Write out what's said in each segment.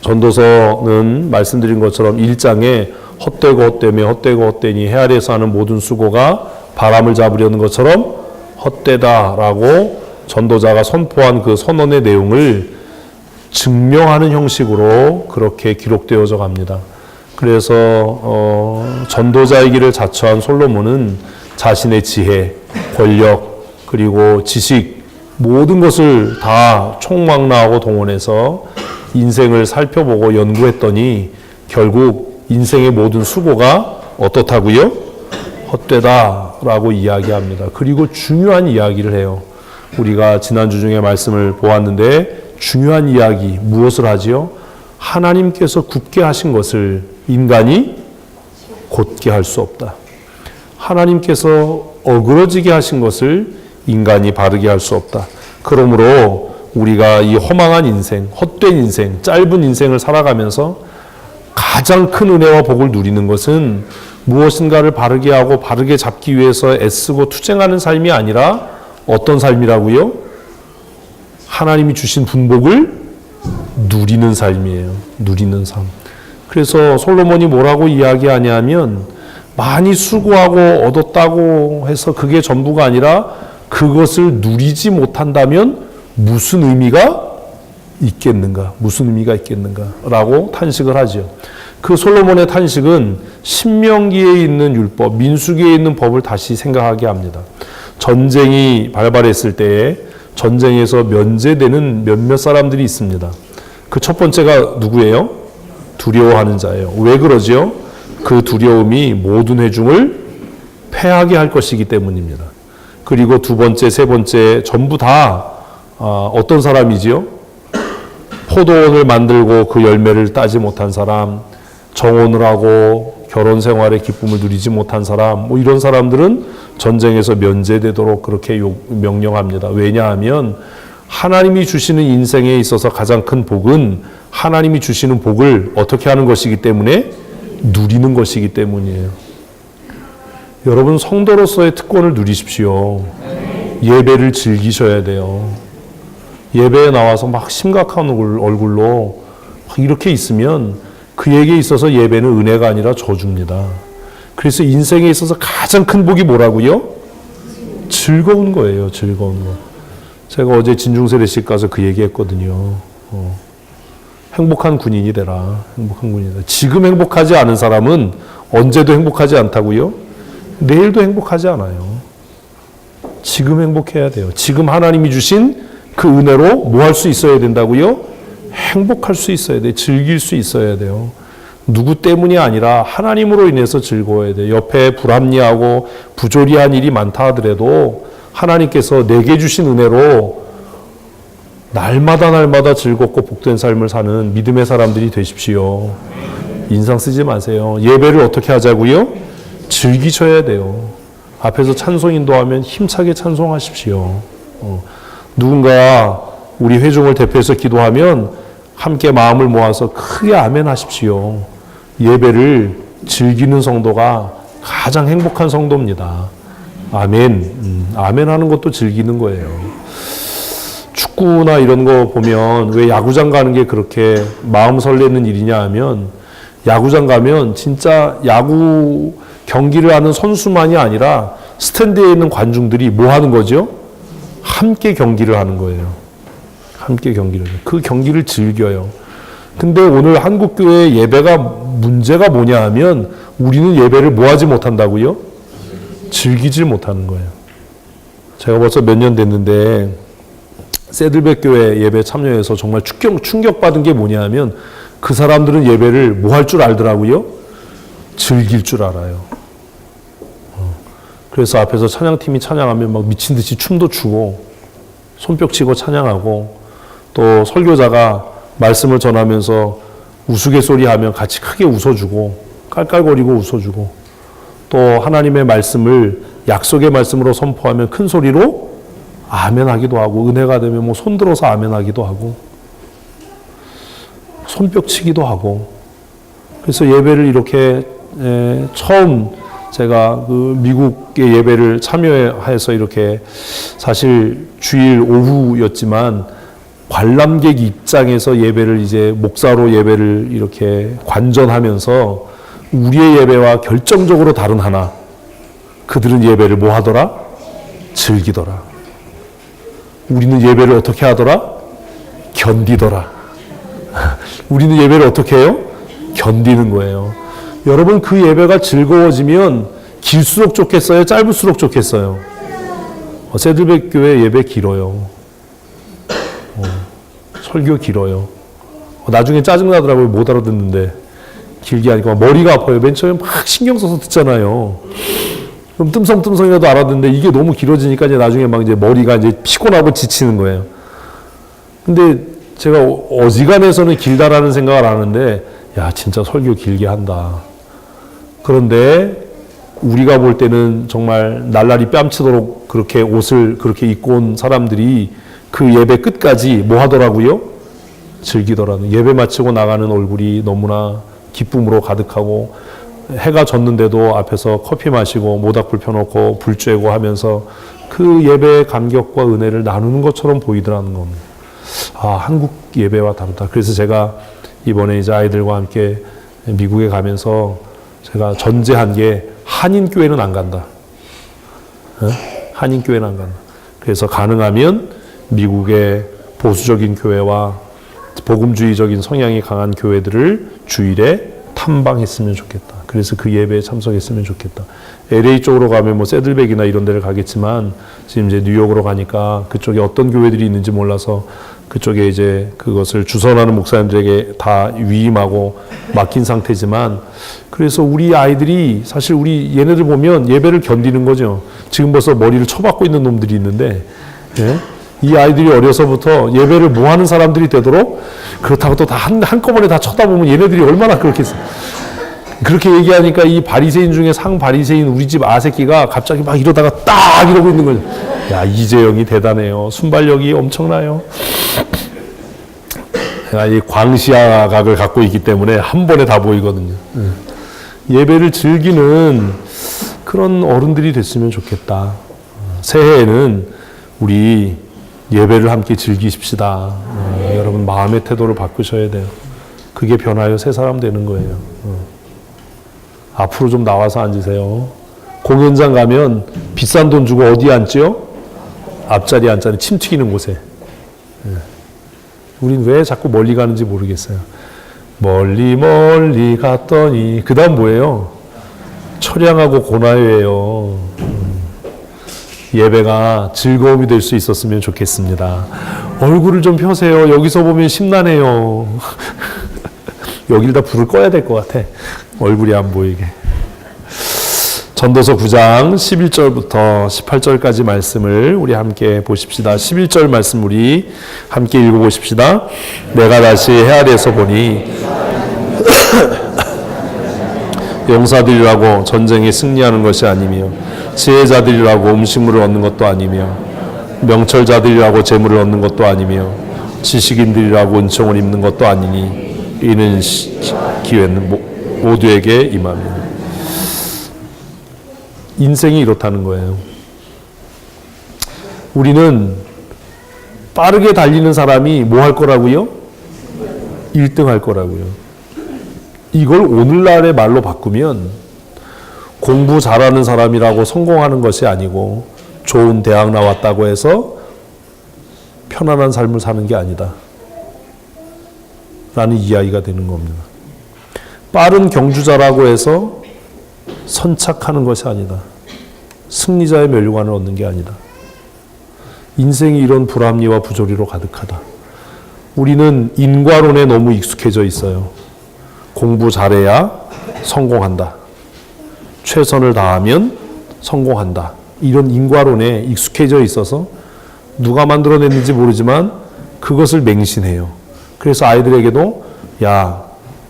전도서는 말씀드린 것처럼 1장에 헛되고 헛되며 헛되고 헛되니 해 아래에서 하는 모든 수고가 바람을 잡으려는 것처럼 헛되다라고 전도자가 선포한 그 선언의 내용을 증명하는 형식으로 그렇게 기록되어져 갑니다. 그래서 전도자의 길을 자처한 솔로몬은 자신의 지혜, 권력, 그리고 지식 모든 것을 다 총망라하고 동원해서 인생을 살펴보고 연구했더니 결국 인생의 모든 수고가 어떻다고요? 헛되다라고 이야기합니다. 그리고 중요한 이야기를 해요. 우리가 지난주 중에 말씀을 보았는데 중요한 이야기 무엇을 하지요? 하나님께서 굳게 하신 것을 인간이 곧게 할 수 없다. 하나님께서 어그러지게 하신 것을 인간이 바르게 할 수 없다. 그러므로 우리가 이 허망한 인생, 헛된 인생, 짧은 인생을 살아가면서 가장 큰 은혜와 복을 누리는 것은 무엇인가를 바르게 하고 바르게 잡기 위해서 애쓰고 투쟁하는 삶이 아니라 어떤 삶이라고요? 하나님이 주신 분복을 누리는 삶이에요. 누리는 삶. 그래서 솔로몬이 뭐라고 이야기하냐면 많이 수고하고 얻었다고 해서 그게 전부가 아니라 그것을 누리지 못한다면 무슨 의미가 있겠는가? 무슨 의미가 있겠는가? 라고 탄식을 하죠. 그 솔로몬의 탄식은 신명기에 있는 율법, 민수기에 있는 법을 다시 생각하게 합니다. 전쟁이 발발했을 때에 전쟁에서 면제되는 몇몇 사람들이 있습니다. 그 첫 번째가 누구예요? 두려워하는 자예요. 왜 그러지요? 그 두려움이 모든 회중을 패하게 할 것이기 때문입니다. 그리고 두 번째, 세 번째 전부 다 어떤 사람이지요? 포도원을 만들고 그 열매를 따지 못한 사람, 정혼을 하고 결혼 생활의 기쁨을 누리지 못한 사람, 뭐 이런 사람들은 전쟁에서 면제되도록 그렇게 명령합니다. 왜냐하면 하나님이 주시는 인생에 있어서 가장 큰 복은 하나님이 주시는 복을 어떻게 하는 것이기 때문에 누리는 것이기 때문이에요. 여러분 성도로서의 특권을 누리십시오. 예배를 즐기셔야 돼요. 예배에 나와서 막 심각한 얼굴로 막 이렇게 있으면 그에게 있어서 예배는 은혜가 아니라 저주입니다. 그래서 인생에 있어서 가장 큰 복이 뭐라고요? 즐거운 거예요. 즐거운 거. 제가 어제 진중세례식 가서 그 얘기했거든요. 행복한 군인이 되라. 행복한 군인이 되라. 지금 행복하지 않은 사람은 언제도 행복하지 않다고요? 내일도 행복하지 않아요. 지금 행복해야 돼요. 지금 하나님이 주신 그 은혜로 뭐 할 수 있어야 된다고요? 행복할 수 있어야 돼요. 즐길 수 있어야 돼요. 누구 때문이 아니라 하나님으로 인해서 즐거워야 돼요. 옆에 불합리하고 부조리한 일이 많다 하더라도 하나님께서 내게 주신 은혜로 날마다 즐겁고 복된 삶을 사는 믿음의 사람들이 되십시오. 인상 쓰지 마세요. 예배를 어떻게 하자고요? 즐기셔야 돼요. 앞에서 찬송 인도하면 힘차게 찬송하십시오. 누군가 우리 회중을 대표해서 기도하면 함께 마음을 모아서 크게 아멘 하십시오. 예배를 즐기는 성도가 가장 행복한 성도입니다. 아멘. 아멘 하는 것도 즐기는 거예요. 축구나 이런 거 보면 왜 야구장 가는 게 그렇게 마음 설레는 일이냐 하면 야구장 가면 진짜 야구 경기를 하는 선수만이 아니라 스탠드에 있는 관중들이 뭐 하는 거죠? 함께 경기를 하는 거예요. 함께 경기를. 그 경기를 즐겨요. 근데 오늘 한국교회 예배가 문제가 뭐냐 하면 우리는 예배를 뭐 하지 못한다고요? 즐기질 못하는 거예요. 제가 벌써 몇 년 됐는데 새들백 교회 예배 참여해서 정말 충격받은 게 뭐냐 하면 그 사람들은 예배를 뭐 할 줄 알더라고요? 즐길 줄 알아요. 그래서 앞에서 찬양팀이 찬양하면 막 미친 듯이 춤도 추고 손뼉 치고 찬양하고 또 설교자가 말씀을 전하면서 우스갯소리 하면 같이 크게 웃어주고 깔깔거리고 웃어주고 또 하나님의 말씀을 약속의 말씀으로 선포하면 큰 소리로 아멘하기도 하고 은혜가 되면 뭐 손들어서 아멘하기도 하고 손뼉 치기도 하고 그래서 예배를 이렇게 처음 제가 그 미국의 예배를 참여해서 이렇게 사실 주일 오후였지만 관람객 입장에서 예배를 이제 목사로 예배를 이렇게 관전하면서 우리의 예배와 결정적으로 다른 하나, 그들은 예배를 뭐 하더라? 즐기더라. 우리는 예배를 어떻게 하더라? 견디더라. 우리는 예배를 어떻게 해요? 견디는 거예요. 여러분, 그 예배가 즐거워지면 길수록 좋겠어요? 짧을수록 좋겠어요? 새들백 교회 예배 길어요. 설교 길어요. 나중에 짜증나더라고요. 못 알아듣는데. 길게 하니까 머리가 아파요. 맨 처음에 막 신경 써서 듣잖아요. 그럼 뜸성뜸성이라도 알아듣는데 이게 너무 길어지니까 이제 나중에 막 이제 머리가 이제 피곤하고 지치는 거예요. 근데 제가 어지간해서는 길다라는 생각을 하는데, 야, 진짜 설교 길게 한다. 그런데 우리가 볼 때는 정말 날라리 뺨치도록 그렇게 옷을 그렇게 입고 온 사람들이 그 예배 끝까지 뭐 하더라고요? 즐기더라는. 예배 마치고 나가는 얼굴이 너무나 기쁨으로 가득하고, 해가 졌는데도 앞에서 커피 마시고 모닥불 펴놓고 불 쬐고 하면서 그 예배의 감격과 은혜를 나누는 것처럼 보이더라는 겁니다. 아, 한국 예배와 다르다. 그래서 제가 이번에 이제 아이들과 함께 미국에 가면서 제가 전제한 게 한인교회는 안 간다. 한인교회는 안 간다. 그래서 가능하면 미국의 보수적인 교회와 복음주의적인 성향이 강한 교회들을 주일에 탐방했으면 좋겠다. 그래서 그 예배에 참석했으면 좋겠다. LA 쪽으로 가면 뭐 새들백이나 이런 데를 가겠지만 지금 이제 뉴욕으로 가니까 그쪽에 어떤 교회들이 있는지 몰라서 그쪽에 이제 그것을 주선하는 목사님들에게 다 위임하고 맡긴 상태지만, 그래서 우리 아이들이 사실 우리 얘네들 보면 예배를 견디는 거죠. 지금 벌써 머리를 쳐박고 있는 놈들이 있는데, 예? 이 아이들이 어려서부터 예배를 뭐 하는 사람들이 되도록, 그렇다고 또 다 한꺼번에 다 쳐다보면 얘네들이 얼마나 그렇겠어. 그렇게 얘기하니까 이 바리새인 중에 상바리새인 우리 집 아새끼가 갑자기 막 이러다가 딱 이러고 있는 거죠. 야, 이재영이 대단해요. 순발력이 엄청나요. 제가 이 광시야각을 갖고 있기 때문에 한 번에 다 보이거든요. 예배를 즐기는 그런 어른들이 됐으면 좋겠다. 새해에는 우리 예배를 함께 즐기십시다. 여러분 마음의 태도를 바꾸셔야 돼요. 그게 변하여 새 사람 되는 거예요. 앞으로 좀 나와서 앉으세요. 공연장 가면 비싼 돈 주고 어디 앉지요? 앞자리 앉자리 침 튀기는 곳에. 우린 왜 자꾸 멀리 가는지 모르겠어요. 멀리 멀리 갔더니 그 다음 뭐예요? 처량하고 고나요예요. 예배가 즐거움이 될 수 있었으면 좋겠습니다. 얼굴을 좀 펴세요. 여기서 보면 심란해요. 여길 다 불을 꺼야 될 것 같아. 얼굴이 안 보이게. 전도서 9장 11절부터 18절까지 말씀을 우리 함께 보십시다. 11절 말씀 우리 함께 읽어보십시다. 내가 다시 헤아려서 보니 용사들이라고 전쟁에 승리하는 것이 아니며 지혜자들이라고 음식물을 얻는 것도 아니며 명철자들이라고 재물을 얻는 것도 아니며 지식인들이라고 은총을 입는 것도 아니니 이는 기회는 모두에게 임하며. 인생이 이렇다는 거예요. 우리는 빠르게 달리는 사람이 뭐 할 거라고요? 1등 할 거라고요. 이걸 오늘날의 말로 바꾸면 공부 잘하는 사람이라고 성공하는 것이 아니고 좋은 대학 나왔다고 해서 편안한 삶을 사는 게 아니다. 라는 이야기가 되는 겁니다. 빠른 경주자라고 해서 선착하는 것이 아니다. 승리자의 멸류관을 얻는 게 아니다. 인생이 이런 불합리와 부조리로 가득하다. 우리는 인과론에 너무 익숙해져 있어요. 공부 잘해야 성공한다. 최선을 다하면 성공한다. 이런 인과론에 익숙해져 있어서 누가 만들어냈는지 모르지만 그것을 맹신해요. 그래서 아이들에게도 야,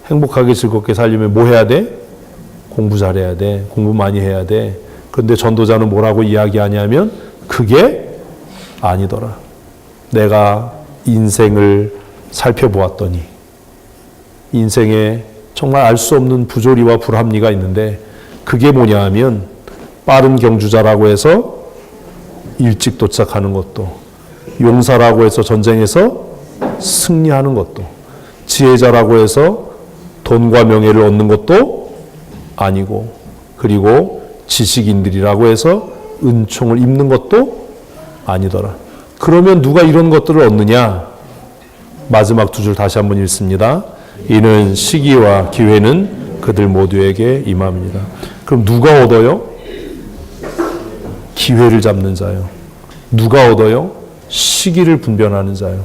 행복하게 즐겁게 살려면 뭐 해야 돼? 공부 잘해야 돼. 공부 많이 해야 돼. 그런데 전도자는 뭐라고 이야기하냐면 그게 아니더라. 내가 인생을 살펴보았더니 인생에 정말 알 수 없는 부조리와 불합리가 있는데 그게 뭐냐 하면 빠른 경주자라고 해서 일찍 도착하는 것도, 용사라고 해서 전쟁에서 승리하는 것도, 지혜자라고 해서 돈과 명예를 얻는 것도 아니고, 그리고 지식인들이라고 해서 은총을 입는 것도 아니더라. 그러면 누가 이런 것들을 얻느냐? 마지막 두 줄 다시 한번 읽습니다. 이는 시기와 기회는 그들 모두에게 임함이니라. 그럼 누가 얻어요? 기회를 잡는 자요. 누가 얻어요? 시기를 분별하는 자요.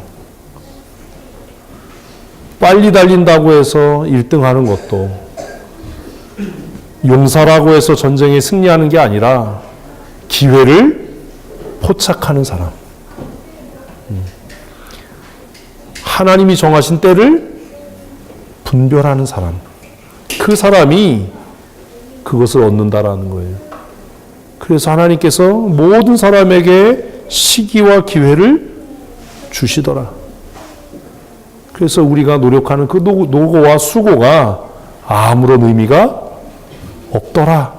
빨리 달린다고 해서 1등 하는 것도, 용사라고 해서 전쟁에 승리하는 게 아니라 기회를 포착하는 사람. 하나님이 정하신 때를 분별하는 사람. 그 사람이 그것을 얻는다라는 거예요. 그래서 하나님께서 모든 사람에게 시기와 기회를 주시더라. 그래서 우리가 노력하는 그 노고와 수고가 아무런 의미가 없더라.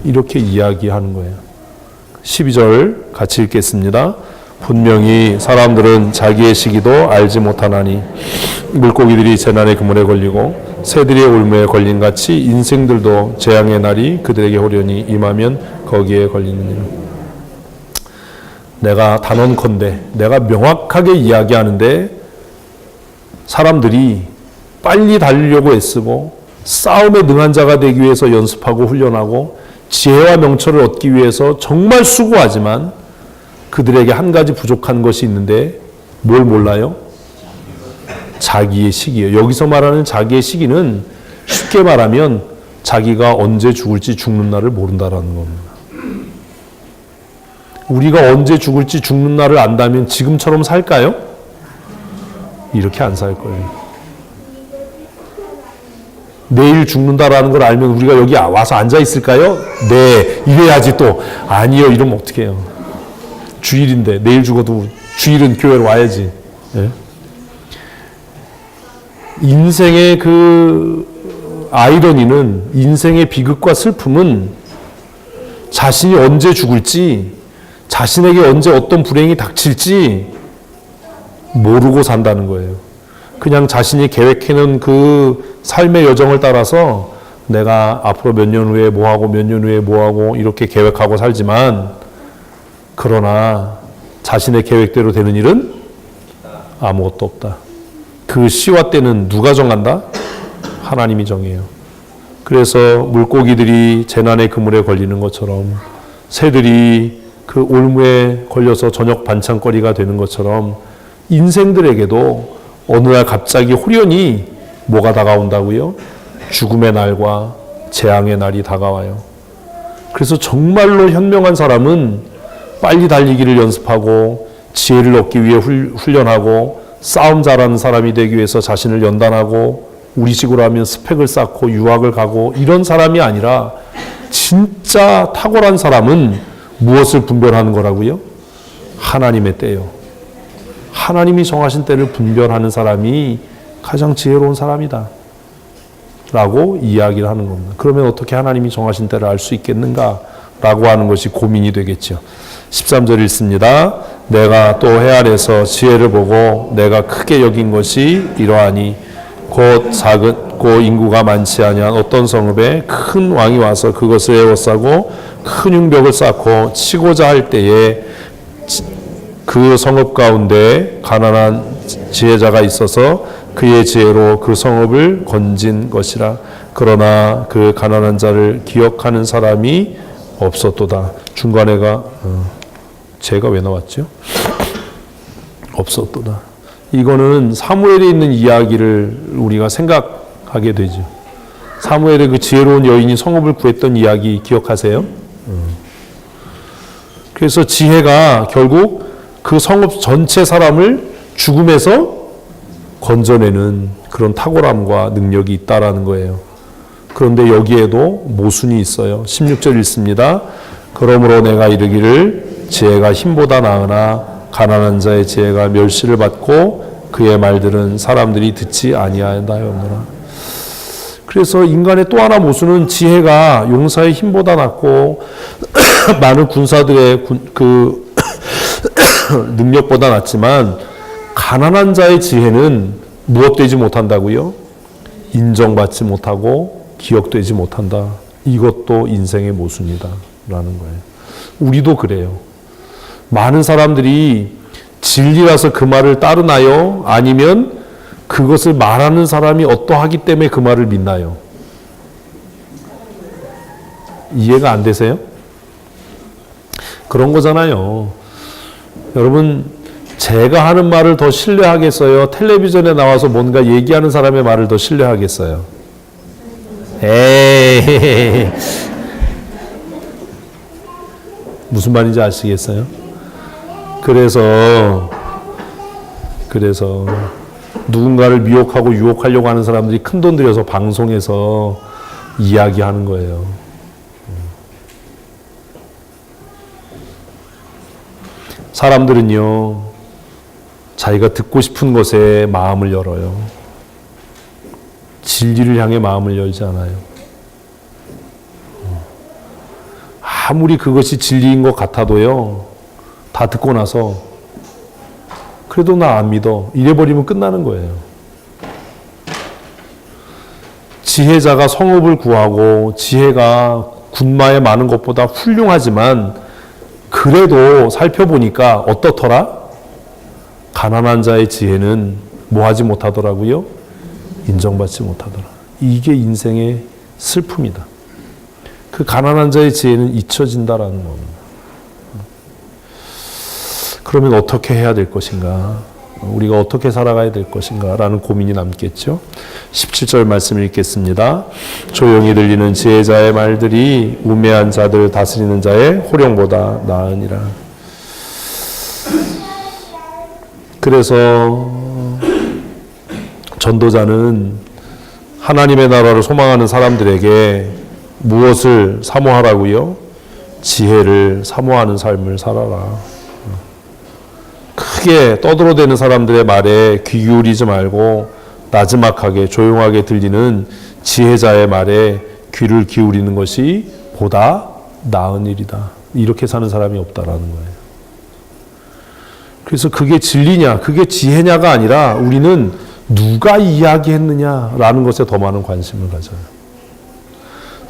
이렇게 이야기하는 거예요. 12절 같이 읽겠습니다. 분명히 사람들은 자기의 시기도 알지 못하나니 물고기들이 재난의 그물에 걸리고 새들이 올무에 걸린 같이 인생들도 재앙의 날이 그들에게 호련히 임하면 거기에 걸리느니라. 내가 단언컨대, 내가 명확하게 이야기하는데 사람들이 빨리 달리려고 애쓰고 싸움에 능한 자가 되기 위해서 연습하고 훈련하고 지혜와 명철을 얻기 위해서 정말 수고하지만 그들에게 한 가지 부족한 것이 있는데 뭘 몰라요? 자기의 시기예요. 여기서 말하는 자기의 시기는 쉽게 말하면 자기가 언제 죽을지 죽는 날을 모른다라는 겁니다. 우리가 언제 죽을지 죽는 날을 안다면 지금처럼 살까요? 이렇게 안 살 거예요. 내일 죽는다라는 걸 알면 우리가 여기 와서 앉아 있을까요? 네, 이래야지 또. 아니요, 이러면 어떻게 해요? 주일인데, 내일 죽어도 주일은 교회로 와야지. 네? 인생의 그 아이러니는, 인생의 비극과 슬픔은 자신이 언제 죽을지, 자신에게 언제 어떤 불행이 닥칠지 모르고 산다는 거예요. 그냥 자신이 계획해놓은 그 삶의 여정을 따라서 내가 앞으로 몇 년 후에 뭐하고 몇 년 후에 뭐하고 이렇게 계획하고 살지만, 그러나 자신의 계획대로 되는 일은 아무것도 없다. 그 시와 때는 누가 정한다? 하나님이 정해요. 그래서 물고기들이 재난의 그물에 걸리는 것처럼, 새들이 그 올무에 걸려서 저녁 반찬거리가 되는 것처럼 인생들에게도 어느 날 갑자기 호련히 뭐가 다가온다고요? 죽음의 날과 재앙의 날이 다가와요. 그래서 정말로 현명한 사람은 빨리 달리기를 연습하고 지혜를 얻기 위해 훈련하고 싸움 잘하는 사람이 되기 위해서 자신을 연단하고 우리식으로 하면 스펙을 쌓고 유학을 가고 이런 사람이 아니라 진짜 탁월한 사람은 무엇을 분별하는 거라고요? 하나님의 때요. 하나님이 정하신 때를 분별하는 사람이 가장 지혜로운 사람이다 라고 이야기를 하는 겁니다. 그러면 어떻게 하나님이 정하신 때를 알 수 있겠는가 라고 하는 것이 고민이 되겠죠. 13절 읽습니다. 내가 또 해 아래서 지혜를 보고 내가 크게 여긴 것이 이러하니 곧 작고 인구가 많지 아니한 어떤 성읍에 큰 왕이 와서 그것을 에워싸고 큰 융벽을 쌓고 치고자 할 때에 그 성읍 가운데 가난한 지혜자가 있어서 그의 지혜로 그 성읍을 건진 것이라. 그러나 그 가난한 자를 기억하는 사람이 없었도다. 중간에가 제가 왜 나왔죠? 없었도다. 이거는 사무엘에 있는 이야기를 우리가 생각하게 되죠. 사무엘의 그 지혜로운 여인이 성읍을 구했던 이야기 기억하세요? 그래서 지혜가 결국 그 성읍 전체 사람을 죽음에서 건져내는 그런 탁월함과 능력이 있다라는 거예요. 그런데 여기에도 모순이 있어요. 16절 읽습니다. 그러므로 내가 이르기를 지혜가 힘보다 나으나 가난한 자의 지혜가 멸시를 받고 그의 말들은 사람들이 듣지 아니하였노라. 그래서 인간의 또 하나 모순은 지혜가 용사의 힘보다 낫고 많은 군사들의 그 능력보다 낫지만 가난한 자의 지혜는 무엇 되지 못한다고요? 인정받지 못하고 기억되지 못한다. 이것도 인생의 모순이다 라는 거예요. 우리도 그래요. 많은 사람들이 진리라서 그 말을 따르나요? 아니면 그것을 말하는 사람이 어떠하기 때문에 그 말을 믿나요? 이해가 안 되세요? 그런 거잖아요. 여러분, 제가 하는 말을 더 신뢰하겠어요? 텔레비전에 나와서 뭔가 얘기하는 사람의 말을 더 신뢰하겠어요? 에이. 무슨 말인지 아시겠어요? 그래서 누군가를 미혹하고 유혹하려고 하는 사람들이 큰돈 들여서 방송에서 이야기하는 거예요. 사람들은요, 자기가 듣고 싶은 것에 마음을 열어요. 진리를 향해 마음을 열지 않아요. 아무리 그것이 진리인 것 같아도요, 다 듣고 나서 그래도 나 안 믿어. 이래버리면 끝나는 거예요. 지혜자가 성읍을 구하고 지혜가 군마에 많은 것보다 훌륭하지만 그래도 살펴보니까 어떻더라? 가난한 자의 지혜는 뭐하지 못하더라고요? 인정받지 못하더라. 이게 인생의 슬픔이다. 그 가난한 자의 지혜는 잊혀진다라는 겁니다. 그러면 어떻게 해야 될 것인가? 우리가 어떻게 살아가야 될 것인가? 라는 고민이 남겠죠. 17절 말씀 읽겠습니다. 조용히 들리는 지혜자의 말들이 우매한 자들 다스리는 자의 호령보다 나으니라. 그래서 전도자는 하나님의 나라를 소망하는 사람들에게 무엇을 사모하라고요? 지혜를 사모하는 삶을 살아라. 크게 떠들어대는 사람들의 말에 귀 기울이지 말고 나지막하게 조용하게 들리는 지혜자의 말에 귀를 기울이는 것이 보다 나은 일이다. 이렇게 사는 사람이 없다라는 거예요. 그래서 그게 진리냐, 그게 지혜냐가 아니라 우리는 누가 이야기했느냐라는 것에 더 많은 관심을 가져요.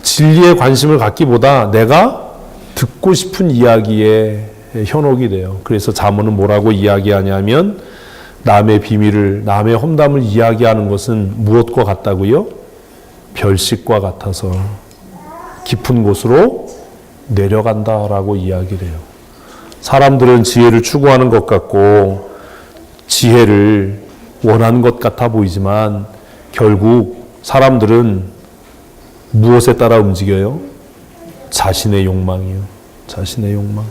진리에 관심을 갖기보다 내가 듣고 싶은 이야기에 현혹이 돼요. 그래서 잠언은 뭐라고 이야기하냐면 남의 비밀을, 남의 험담을 이야기하는 것은 무엇과 같다고요? 별식과 같아서 깊은 곳으로 내려간다라고 이야기를 해요. 사람들은 지혜를 추구하는 것 같고 지혜를 원하는 것 같아 보이지만 결국 사람들은 무엇에 따라 움직여요? 자신의 욕망이요. 자신의 욕망.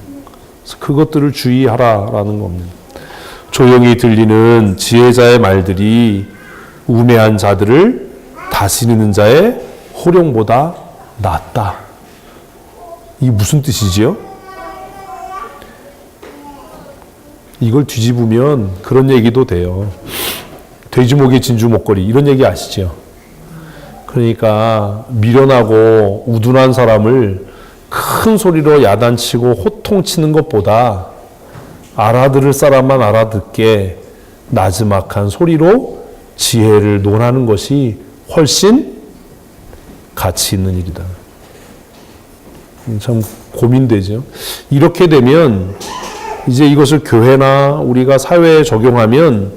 그래서 그것들을 주의하라라는 겁니다. 조용히 들리는 지혜자의 말들이 우매한 자들을 다스리는 자의 호령보다 낫다. 이게 무슨 뜻이지요? 이걸 뒤집으면 그런 얘기도 돼요. 돼지목이 진주 목걸이 이런 얘기 아시죠? 그러니까 미련하고 우둔한 사람을 큰 소리로 야단치고 호통치는 것보다 알아들을 사람만 알아듣게 나지막한 소리로 지혜를 논하는 것이 훨씬 가치 있는 일이다. 참 고민되죠. 이렇게 되면 이제 이것을 교회나 우리가 사회에 적용하면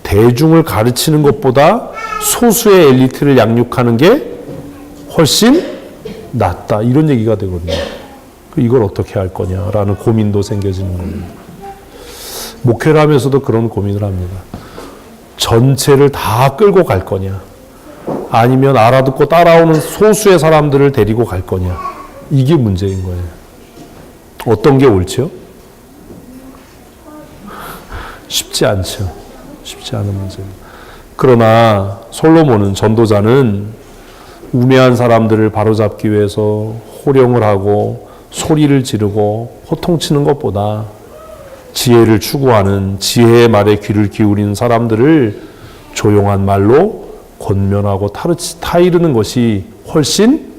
대중을 가르치는 것보다 소수의 엘리트를 양육하는 게 훨씬 낫다. 이런 얘기가 되거든요. 이걸 어떻게 할 거냐라는 고민도 생겨지는 겁니다. 목회를 하면서도 그런 고민을 합니다. 전체를 다 끌고 갈 거냐, 아니면 알아듣고 따라오는 소수의 사람들을 데리고 갈 거냐, 이게 문제인 거예요. 어떤 게 옳죠? 쉽지 않죠. 쉽지 않은 문제입니다. 그러나 솔로몬은, 전도자는 우매한 사람들을 바로잡기 위해서 호령을 하고 소리를 지르고 호통치는 것보다 지혜를 추구하는, 지혜의 말에 귀를 기울이는 사람들을 조용한 말로 권면하고 타이르는 것이 훨씬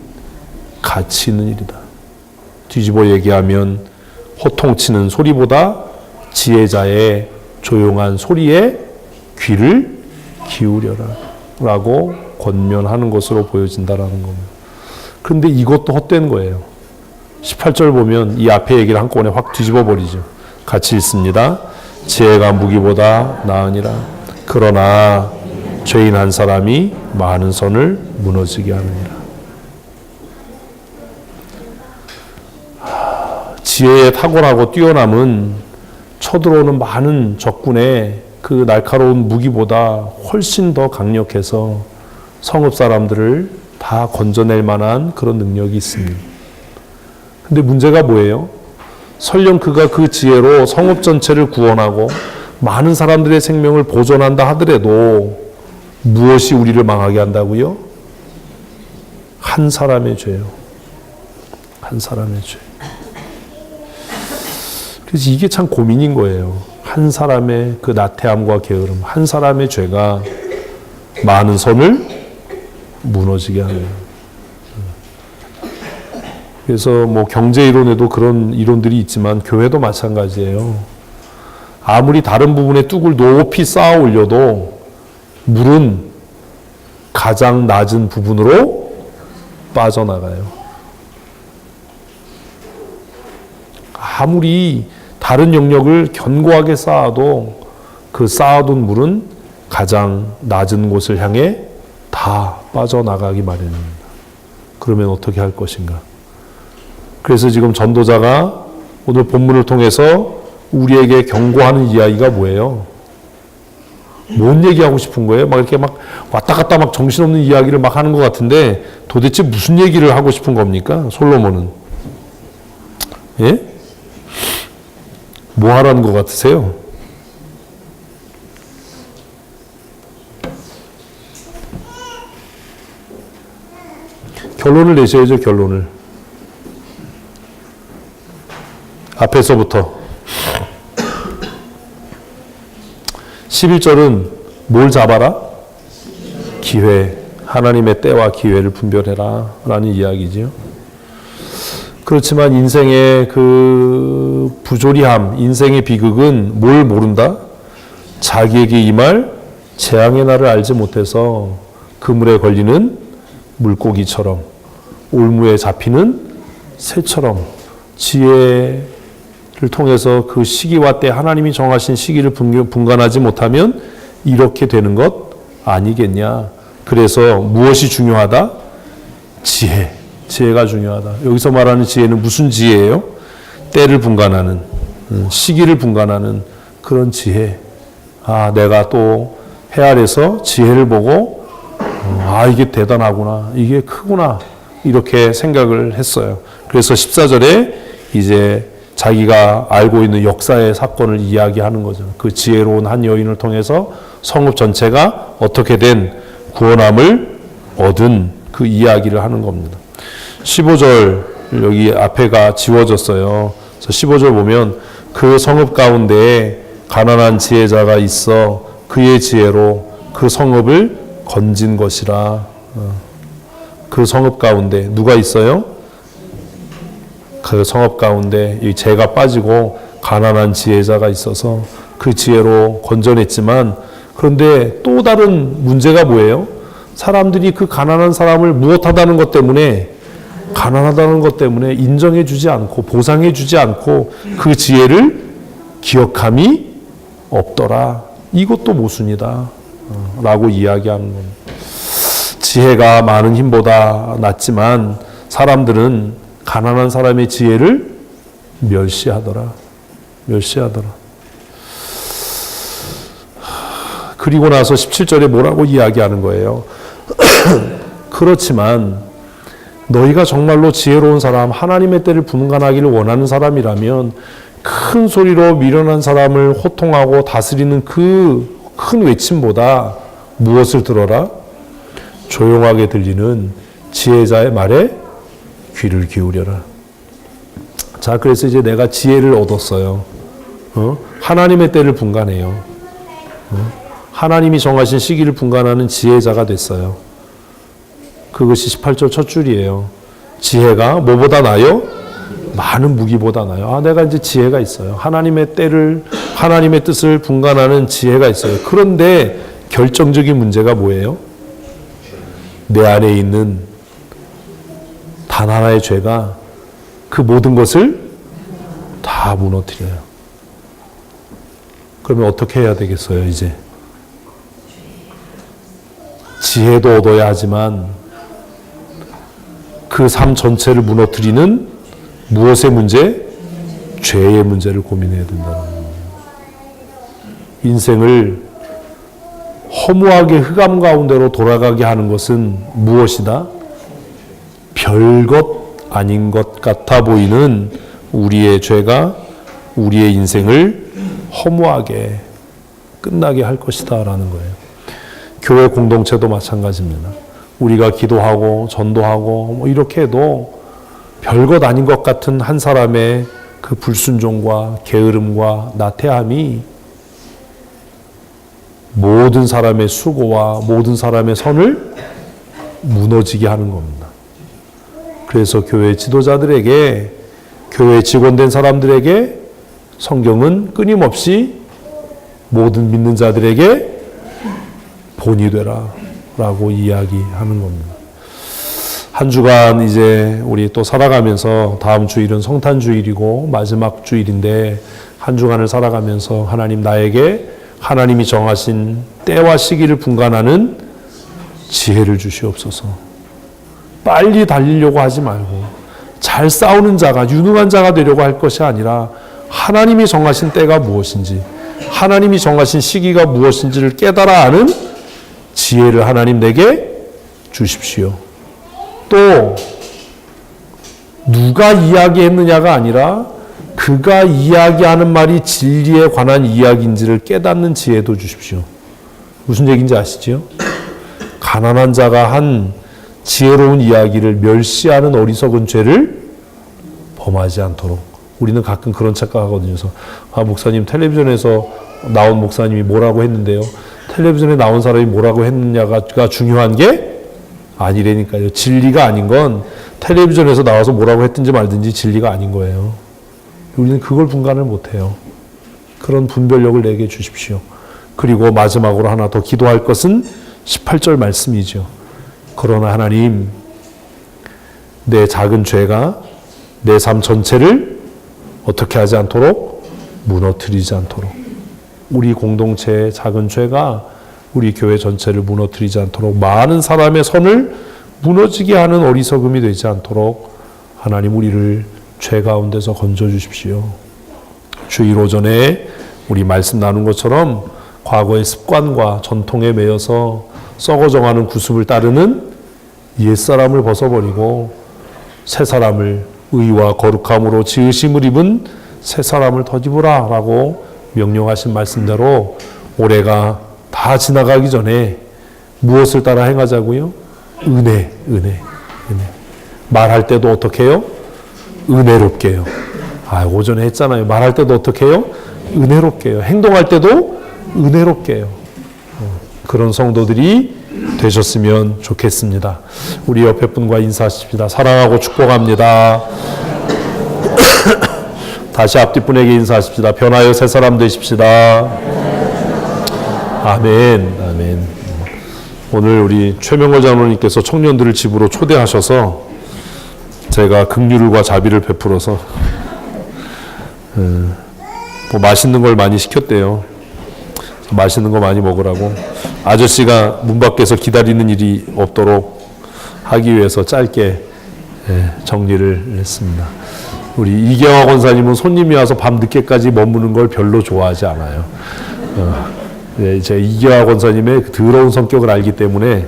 가치 있는 일이다. 뒤집어 얘기하면 호통치는 소리보다 지혜자의 조용한 소리에 귀를 기울여라 라고 권면하는 것으로 보여진다라는 겁니다. 그런데 이것도 헛된 거예요. 18절 보면 이 앞에 얘기를 한꺼번에 확 뒤집어 버리죠. 같이 읽습니다. 지혜가 무기보다 나으니라. 그러나 죄인 한 사람이 많은 선을 무너지게 하느니라. 지혜의 탁월하고 뛰어남은 쳐들어오는 많은 적군의 그 날카로운 무기보다 훨씬 더 강력해서 성읍 사람들을 다 건져낼 만한 그런 능력이 있습니다. 근데 문제가 뭐예요? 설령 그가 그 지혜로 성읍 전체를 구원하고 많은 사람들의 생명을 보존한다 하더라도 무엇이 우리를 망하게 한다고요? 한 사람의 죄요. 한 사람의 죄. 그래서 이게 참 고민인 거예요. 한 사람의 그 나태함과 게으름, 한 사람의 죄가 많은 선을 무너지게 하는. 그래서 뭐 경제 이론에도 그런 이론들이 있지만 교회도 마찬가지예요. 아무리 다른 부분에 뚝을 높이 쌓아 올려도 물은 가장 낮은 부분으로 빠져나가요. 아무리 다른 영역을 견고하게 쌓아도 그 쌓아둔 물은 가장 낮은 곳을 향해 다 빠져나가기 마련입니다. 그러면 어떻게 할 것인가? 그래서 지금 전도자가 오늘 본문을 통해서 우리에게 경고하는 이야기가 뭐예요? 뭔 얘기하고 싶은 거예요? 막 이렇게 막 왔다 갔다 막 정신없는 이야기를 막 하는 것 같은데 도대체 무슨 얘기를 하고 싶은 겁니까? 솔로몬은. 예? 뭐 하라는 것 같으세요? 결론을 내셔야죠, 결론을. 앞에서부터 11절은 뭘 잡아라? 기회. 하나님의 때와 기회를 분별해라 라는 이야기지요. 그렇지만 인생의 그 부조리함, 인생의 비극은 뭘 모른다? 자기에게 임할 재앙의 날을 알지 못해서 그물에 걸리는 물고기처럼 올무에 잡히는 새처럼 지혜를 통해서 그 시기와 때 하나님이 정하신 시기를 분간하지 못하면 이렇게 되는 것 아니겠냐. 그래서 무엇이 중요하다? 지혜가 중요하다. 여기서 말하는 지혜는 무슨 지혜예요? 때를 분간하는, 시기를 분간하는 그런 지혜. 아, 내가 또 해 아래서 지혜를 보고 아, 이게 대단하구나. 이게 크구나. 이렇게 생각을 했어요. 그래서 14절에 이제 자기가 알고 있는 역사의 사건을 이야기하는 거죠. 그 지혜로운 한 여인을 통해서 성읍 전체가 어떻게 된 구원함을 얻은 그 이야기를 하는 겁니다. 15절 여기 앞에가 지워졌어요. 그래서 15절 보면 그 성읍 가운데에 가난한 지혜자가 있어 그의 지혜로 그 성읍을 건진 것이라. 그 성읍 가운데 누가 있어요? 그 성읍 가운데 이 죄가 빠지고 가난한 지혜자가 있어서 그 지혜로 건져냈지만 그런데 또 다른 문제가 뭐예요? 사람들이 그 가난한 사람을 무엇하다는 것 때문에 가난하다는 것 때문에 인정해 주지 않고 보상해 주지 않고 그 지혜를 기억함이 없더라. 이것도 모순이다 라고 이야기하는 겁니다. 지혜가 많은 힘보다 낫지만 사람들은 가난한 사람의 지혜를 멸시하더라. 그리고 나서 17절에 뭐라고 이야기하는 거예요? 그렇지만 너희가 정말로 지혜로운 사람, 하나님의 때를 분간하기를 원하는 사람이라면 큰 소리로 미련한 사람을 호통하고 다스리는 그 큰 외침보다 무엇을 들어라? 조용하게 들리는 지혜자의 말에 귀를 기울여라. 자, 그래서 이제 내가 지혜를 얻었어요. 하나님의 때를 분간해요. 하나님이 정하신 시기를 분간하는 지혜자가 됐어요. 그것이 18절 첫 줄이에요. 지혜가 뭐보다 나요? 많은 무기보다 나아요. 내가 이제 지혜가 있어요. 하나님의 때를, 하나님의 뜻을 분간하는 지혜가 있어요. 그런데 결정적인 문제가 뭐예요? 내 안에 있는 단 하나의 죄가 그 모든 것을 다 무너뜨려요. 그러면 어떻게 해야 되겠어요, 이제? 지혜도 얻어야 하지만 그 삶 전체를 무너뜨리는 무엇의 문제? 죄의 문제를 고민해야 된다는 거예요. 인생을 허무하게 흑암 가운데로 돌아가게 하는 것은 무엇이다? 별것 아닌 것 같아 보이는 우리의 죄가 우리의 인생을 허무하게 끝나게 할 것이다 라는 거예요. 교회 공동체도 마찬가지입니다. 우리가 기도하고 전도하고 뭐 이렇게 해도 별것 아닌 것 같은 한 사람의 그 불순종과 게으름과 나태함이 모든 사람의 수고와 모든 사람의 선을 무너지게 하는 겁니다. 그래서 교회 지도자들에게, 교회 직원된 사람들에게 성경은 끊임없이 모든 믿는 자들에게 본이 되라 라고 이야기하는 겁니다. 한 주간 이제 우리 또 살아가면서 다음 주일은 성탄주일이고 마지막 주일인데 한 주간을 살아가면서 하나님 나에게 하나님이 정하신 때와 시기를 분간하는 지혜를 주시옵소서. 빨리 달리려고 하지 말고 잘 싸우는 자가, 유능한 자가 되려고 할 것이 아니라 하나님이 정하신 때가 무엇인지, 하나님이 정하신 시기가 무엇인지를 깨달아 아는 지혜를 하나님 내게 주십시오. 또 누가 이야기했느냐가 아니라 그가 이야기하는 말이 진리에 관한 이야기인지를 깨닫는 지혜도 주십시오. 무슨 얘기인지 아시죠? 가난한 자가 한 지혜로운 이야기를 멸시하는 어리석은 죄를 범하지 않도록. 우리는 가끔 그런 착각하거든요. 그래서 목사님 텔레비전에서 나온 목사님이 뭐라고 했는데요. 텔레비전에 나온 사람이 뭐라고 했느냐가 중요한 게 아니라니까요. 진리가 아닌 건 텔레비전에서 나와서 뭐라고 했든지 말든지 진리가 아닌 거예요. 우리는 그걸 분간을 못해요. 그런 분별력을 내게 주십시오. 그리고 마지막으로 하나 더 기도할 것은 18절 말씀이죠. 그러나 하나님, 내 작은 죄가 내 삶 전체를 어떻게 하지 않도록? 무너뜨리지 않도록. 우리 공동체의 작은 죄가 우리 교회 전체를 무너뜨리지 않도록, 많은 사람의 선을 무너지게 하는 어리석음이 되지 않도록 하나님 우리를 죄 가운데서 건져 주십시오. 주일 오전에 우리 말씀 나눈 것처럼 과거의 습관과 전통에 매여서 썩어져가는 구습을 따르는 옛사람을 벗어버리고 새 사람을, 의와 거룩함으로 지으심을 입은 새 사람을 덧입으라 라고 명령하신 말씀대로 올해가 다 지나가기 전에 무엇을 따라 행하자고요? 은혜. 말할 때도 어떻게 해요? 은혜롭게 해요. 오전에 했잖아요. 말할 때도 어떻게 해요? 은혜롭게 해요. 행동할 때도 은혜롭게 해요. 그런 성도들이 되셨으면 좋겠습니다. 우리 옆에 분과 인사하십시다. 사랑하고 축복합니다. 다시 앞뒤 분에게 인사하십시다. 변하여 새 사람 되십시다. 아멘. 오늘 우리 최명호 장로님께서 청년들을 집으로 초대하셔서 제가 긍휼과 자비를 베풀어서 뭐 맛있는 걸 많이 시켰대요. 맛있는 거 많이 먹으라고. 아저씨가 문 밖에서 기다리는 일이 없도록 하기 위해서 짧게 정리를 했습니다. 우리 이경화 권사님은 손님이 와서 밤 늦게까지 머무는 걸 별로 좋아하지 않아요. 제 이경화 권사님의 그 더러운 성격을 알기 때문에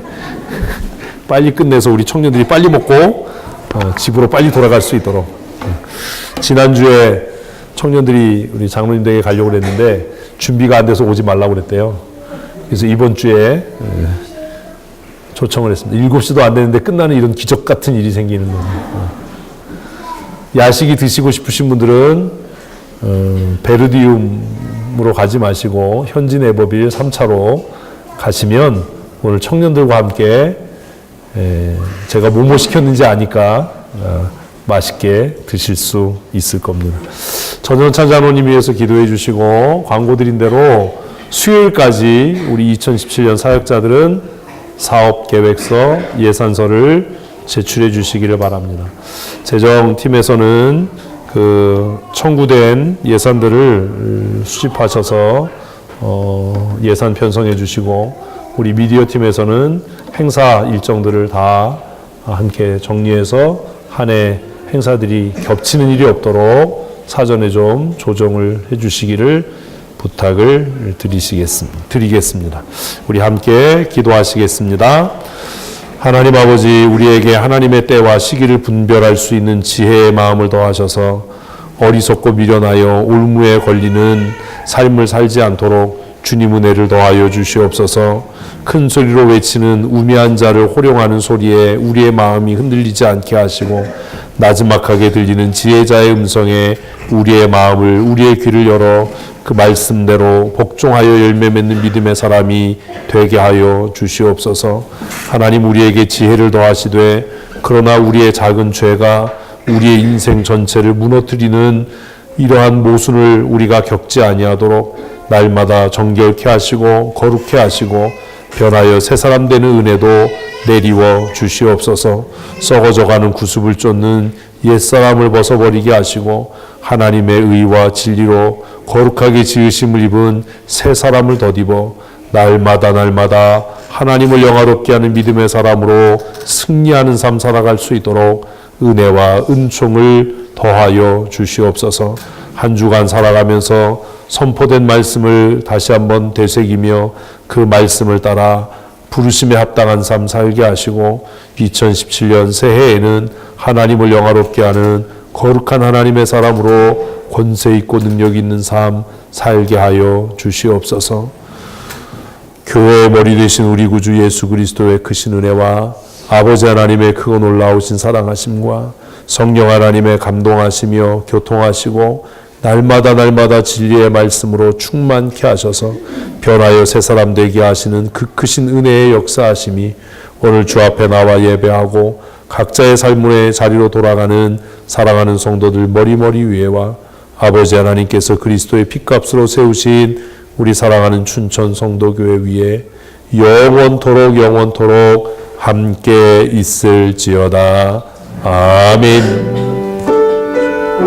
빨리 끝내서 우리 청년들이 빨리 먹고 집으로 빨리 돌아갈 수 있도록. 지난주에 청년들이 우리 장로님 댁에 가려고 그랬는데 준비가 안 돼서 오지 말라고 그랬대요. 그래서 이번 주에 초청을 했습니다. 7시도 안 되는데 끝나는 이런 기적 같은 일이 생기는 거예요. 야식이 드시고 싶으신 분들은 베르디움으로 가지 마시고 현진 에버빌 3차로 가시면 오늘 청년들과 함께 제가 뭐뭐 시켰는지 아니까 맛있게 드실 수 있을 겁니다. 전영찬 장로님 위해서 기도해 주시고 광고 드린 대로 수요일까지 우리 2017년 사역자들은 사업계획서, 예산서를 제출해 주시기를 바랍니다. 재정팀에서는 그 청구된 예산들을 수집하셔서 예산 편성해 주시고 우리 미디어 팀에서는 행사 일정들을 다 함께 정리해서 한 해 행사들이 겹치는 일이 없도록 사전에 좀 조정을 해 주시기를 부탁을 드리겠습니다. 우리 함께 기도하시겠습니다. 하나님 아버지, 우리에게 하나님의 때와 시기를 분별할 수 있는 지혜의 마음을 더하셔서 어리석고 미련하여 올무에 걸리는 삶을 살지 않도록 주님 은혜를 더하여 주시옵소서. 큰 소리로 외치는 우매한 자를 호령하는 소리에 우리의 마음이 흔들리지 않게 하시고 나지막하게 들리는 지혜자의 음성에 우리의 마음을, 우리의 귀를 열어 그 말씀대로 복종하여 열매 맺는 믿음의 사람이 되게 하여 주시옵소서. 하나님, 우리에게 지혜를 더하시되 그러나 우리의 작은 죄가 우리의 인생 전체를 무너뜨리는 이러한 모순을 우리가 겪지 아니하도록 날마다 정결케 하시고 거룩케 하시고 변하여 새 사람 되는 은혜도 내리워 주시옵소서. 썩어져가는 구습을 쫓는 옛사람을 벗어버리게 하시고 하나님의 의와 진리로 거룩하게 지으심을 입은 새 사람을 덧입어 날마다 하나님을 영화롭게 하는 믿음의 사람으로 승리하는 삶 살아갈 수 있도록 은혜와 은총을 더하여 주시옵소서. 한 주간 살아가면서 선포된 말씀을 다시 한번 되새기며 그 말씀을 따라 부르심에 합당한 삶 살게 하시고 2017년 새해에는 하나님을 영화롭게 하는 거룩한 하나님의 사람으로 권세 있고 능력 있는 삶 살게 하여 주시옵소서. 교회의 머리 되신 우리 구주 예수 그리스도의 크신 은혜와 아버지 하나님의 크고 놀라우신 사랑하심과 성령 하나님의 감동하시며 교통하시고 날마다 진리의 말씀으로 충만케 하셔서 변하여 새 사람 되게 하시는 그 크신 은혜의 역사하심이 오늘 주 앞에 나와 예배하고 각자의 삶의 자리로 돌아가는 사랑하는 성도들 머리머리 위에와 아버지 하나님께서 그리스도의 핏값으로 세우신 우리 사랑하는 춘천 성도교회 위에 영원토록 함께 있을지어다. 아멘.